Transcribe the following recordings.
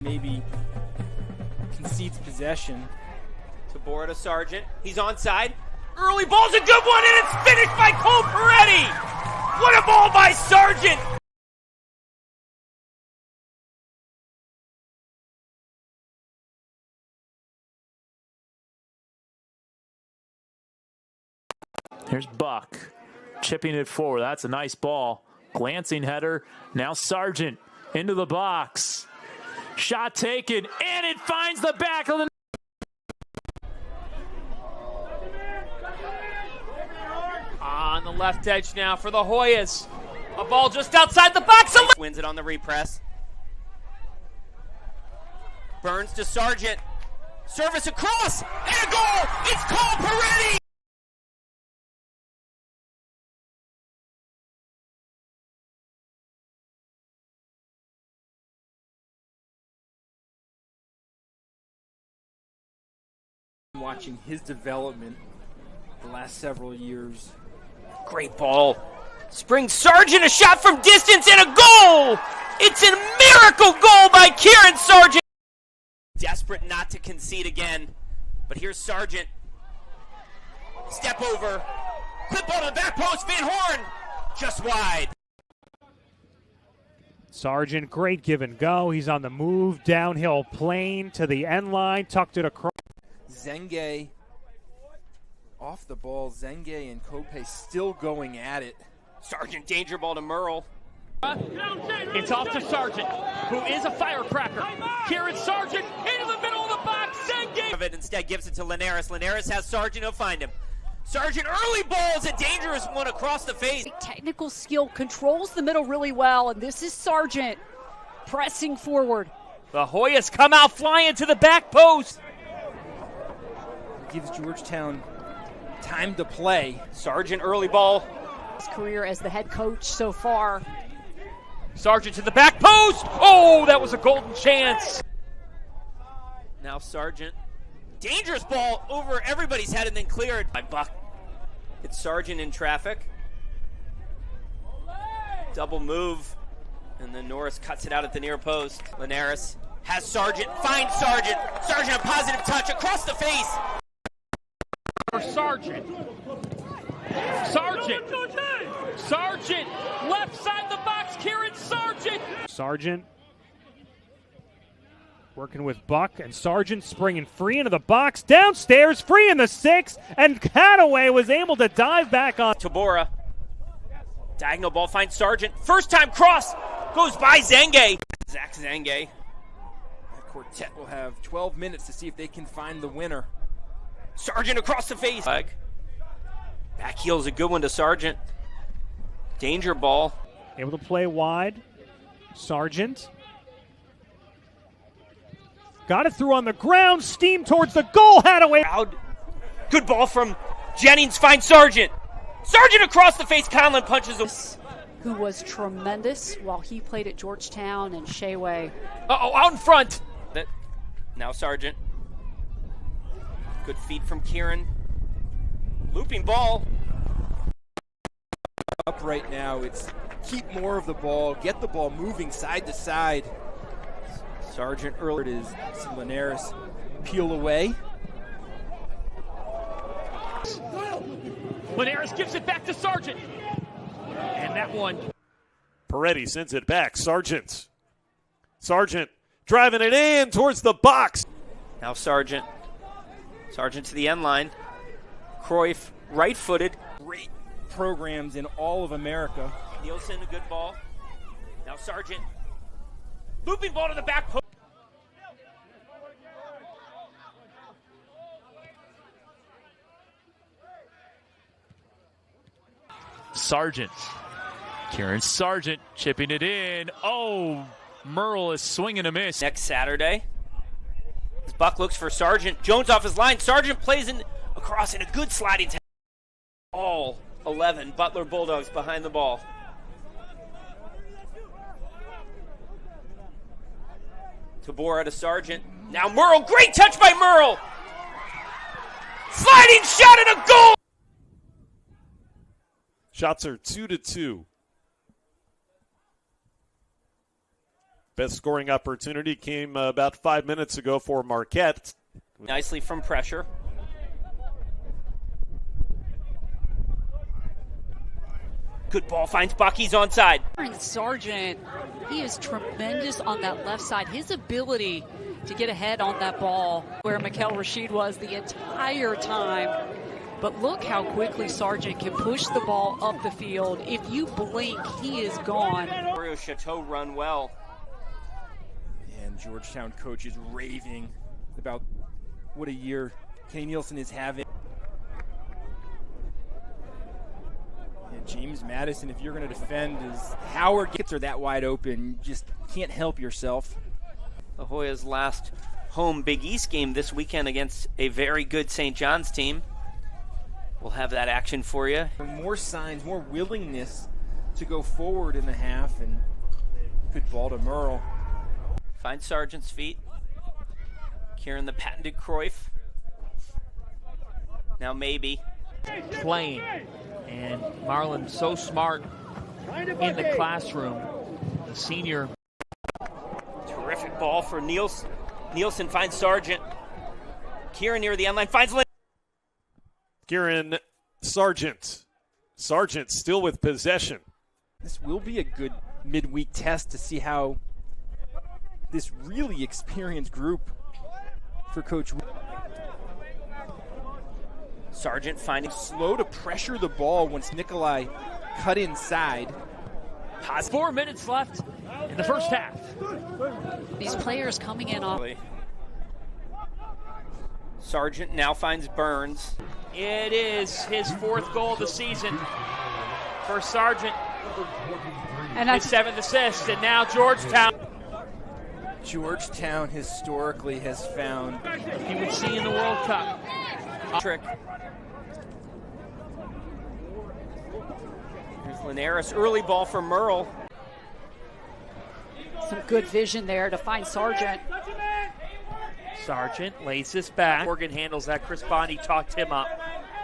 maybe concedes possession. Tabora to Sargeant. He's onside. Early ball's a good one, and it's finished by Cole Peretti. What a ball by Sargeant. Here's Buck chipping it forward. That's a nice ball. Glancing header. Now Sargeant into the box. Shot taken, and it finds the back of the. On the left edge now for the Hoyas. A ball just outside the box. Wins it on the repress. Burns to Sargeant. Service across, and a goal! It's Cole Peretti! Watching his development the last several years. Great ball. Springs Sargeant, a shot from distance and a goal! It's a miracle goal by Kieran Sargeant. Desperate not to concede again, but here's Sargeant. Step over. Clip ball to the back post, Van Horn. Just wide. Sargeant, great give and go. He's on the move, downhill plane to the end line, tucked it across. Signee off the ball. Signee and Kope still going at it. Sargeant, danger ball to Merle. It's off to Sargeant, who is a firecracker. Kieran Sargeant into the middle of the box. Signee instead gives it to Linares. Linares has Sargeant. He'll find him. Sargeant, early ball is a dangerous one across the face. Technical skill, controls the middle really well, and this is Sargeant pressing forward. The Hoyas come out flying to the back post. Gives Georgetown time to play. Sargeant, early ball. His career as the head coach so far. Sargeant to the back post. Oh, that was a golden chance. Now Sargeant. Dangerous ball over everybody's head and then cleared by Buck. It's Sargeant in traffic. Double move. And then Norris cuts it out at the near post. Linares has Sargeant. Finds Sargeant. Sargeant a positive touch across the face. For Sargeant. Sargeant, left side the box, Kieran Sargeant. Sargeant working with Buck, and Sargeant springing free into the box, downstairs, free in the 6, and Hadaway was able to dive back on. Tabora. Diagonal ball finds Sargeant. First time cross goes by Signee. Zach Signee. The quartet will have 12 minutes to see if they can find the winner. Sargeant across the face. Back heel's a good one to Sargeant. Danger ball. Able to play wide. Sargeant. Got it through on the ground. Steam towards the goal. Hadaway. Good ball from Jennings. Finds Sargeant. Sargeant across the face. Conlon punches him. Who was tremendous while he played at Georgetown and Shayway. Out in front. Now Sargeant. Good feed from Kieran. Looping ball. Up right now, it's keep more of the ball, get the ball moving side to side. Sargeant earlier it is Linares peel away. Linares gives it back to Sargeant. And that one. Peretti sends it back. Sargeant driving it in towards the box. Now Sargeant. Sargeant to the end line. Cruyff, right-footed. Great programs in all of America. Nielsen, a good ball. Now Sargeant. Looping ball to the back post. Sargeant. Kieran Sargeant chipping it in. Oh, Merle is swinging a miss. Next Saturday. Buck looks for Sargeant. Jones off his line. Sargeant plays in across in a good sliding tackle. All 11 Butler Bulldogs behind the ball. Tabora to Sargeant. Now Merle. Great touch by Merle. Sliding shot and a goal. Shots are 2-2. Best scoring opportunity came about 5 minutes ago for Marquette. Nicely from pressure. Good ball, finds Bucky's onside. Kieran Sargeant, he is tremendous on that left side. His ability to get ahead on that ball where Mikel Rashid was the entire time. But look how quickly Sargeant can push the ball up the field. If you blink, he is gone. Chateau run well. And Georgetown coach is raving about what a year Kenny Nielsen is having. And James Madison, if you're going to defend, as Howard gets her that wide open, you just can't help yourself. La Jolla's last home Big East game this weekend against a very good St. John's team. We'll have that action for you. More signs, more willingness to go forward in the half, and good ball to Merle. Finds Sargent's feet. Kieran the patented Cruyff. Now maybe. Playing. And Marlon so smart in the classroom. The senior. Terrific ball for Nielsen. Nielsen finds Sargeant. Kieran near the end line finds Lynn. Kieran Sargeant. Sargeant still with possession. This will be a good midweek test to see how this really experienced group for Coach Sargeant finding slow to pressure the ball once Nikolai cut inside. 4 minutes left in the first half. These players coming in off. Sargeant now finds Burns. It is his 4th goal of the season for Sargeant. And his 7th assist, and now Georgetown. Georgetown historically has found you would see in the World Cup. Trick. Here's Linares, early ball for Merle. Some good vision there to find Sargeant. Sargeant lays this back. Morgan handles that. Chris Bondi talked him up.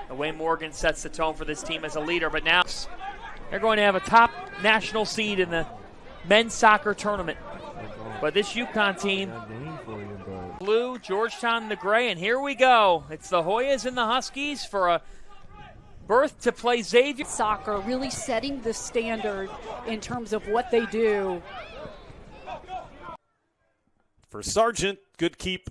The way Morgan sets the tone for this team as a leader, but now they're going to have a top national seed in the men's soccer tournament. But this UConn team, blue, Georgetown the gray, and here we go. It's the Hoyas and the Huskies for a berth to play Xavier. Soccer really setting the standard in terms of what they do. For Sargeant, good keep.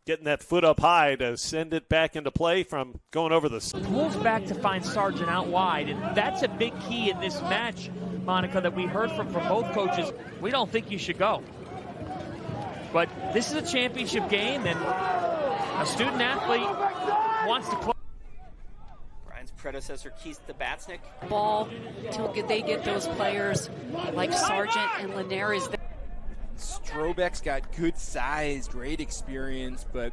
Getting that foot up high to send it back into play from going over the... Pulls back to find Sargeant out wide, and that's a big key in this match, Monica, that we heard from both coaches. We don't think you should go. But this is a championship game, and a student athlete wants to play. Brian's predecessor, Keith Batsnick. Ball till they get those players like Sargeant and Linares. Strobeck's got good size, great experience, but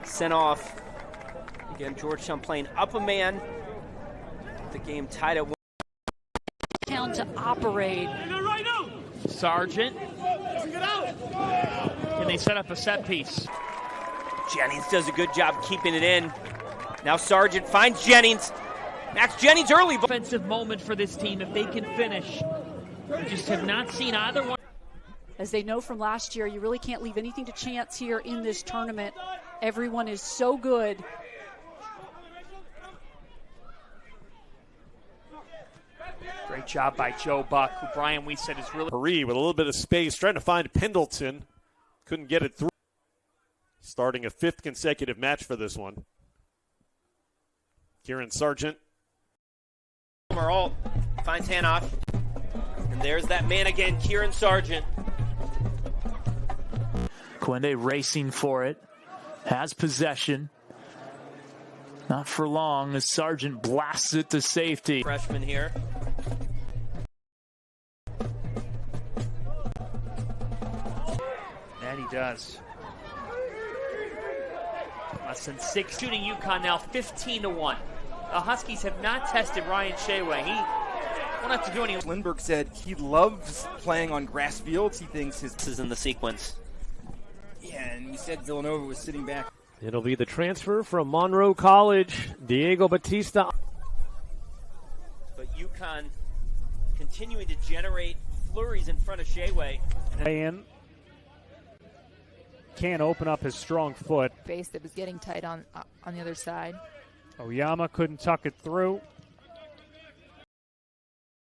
sent off. Again, Georgetown playing up a man. The game tied at 1. Down to operate. Sargeant. And they set up a set piece. Jennings does a good job keeping it in. Now Sargeant finds Jennings. Max Jennings early. Offensive moment for this team if they can finish. We just have not seen either one. As they know from last year, you really can't leave anything to chance here in this tournament. Everyone is so good. Great job by Joe Buck, who Brian we said is really... Paris with a little bit of space, trying to find Pendleton. Couldn't get it through. Starting a 5th consecutive match for this one. Kieran Sargeant. Merle finds Hanoff. And there's that man again, Kieran Sargeant. Quende racing for it. Has possession. Not for long as Sargeant blasts it to safety. Freshman here. And he does. Less than 6. Shooting UConn now 15-1. The Huskies have not tested Ryan Shaway. He won't have to do anything. Lindbergh said he loves playing on grass fields. He thinks This is in the sequence. Yeah, and he said Villanova was sitting back. It'll be the transfer from Monroe College, Diego Batista. But UConn continues. continuing to generate flurries in front of Shayway. And can't open up his strong foot. Face that was getting tight on the other side. Oyama couldn't tuck it through.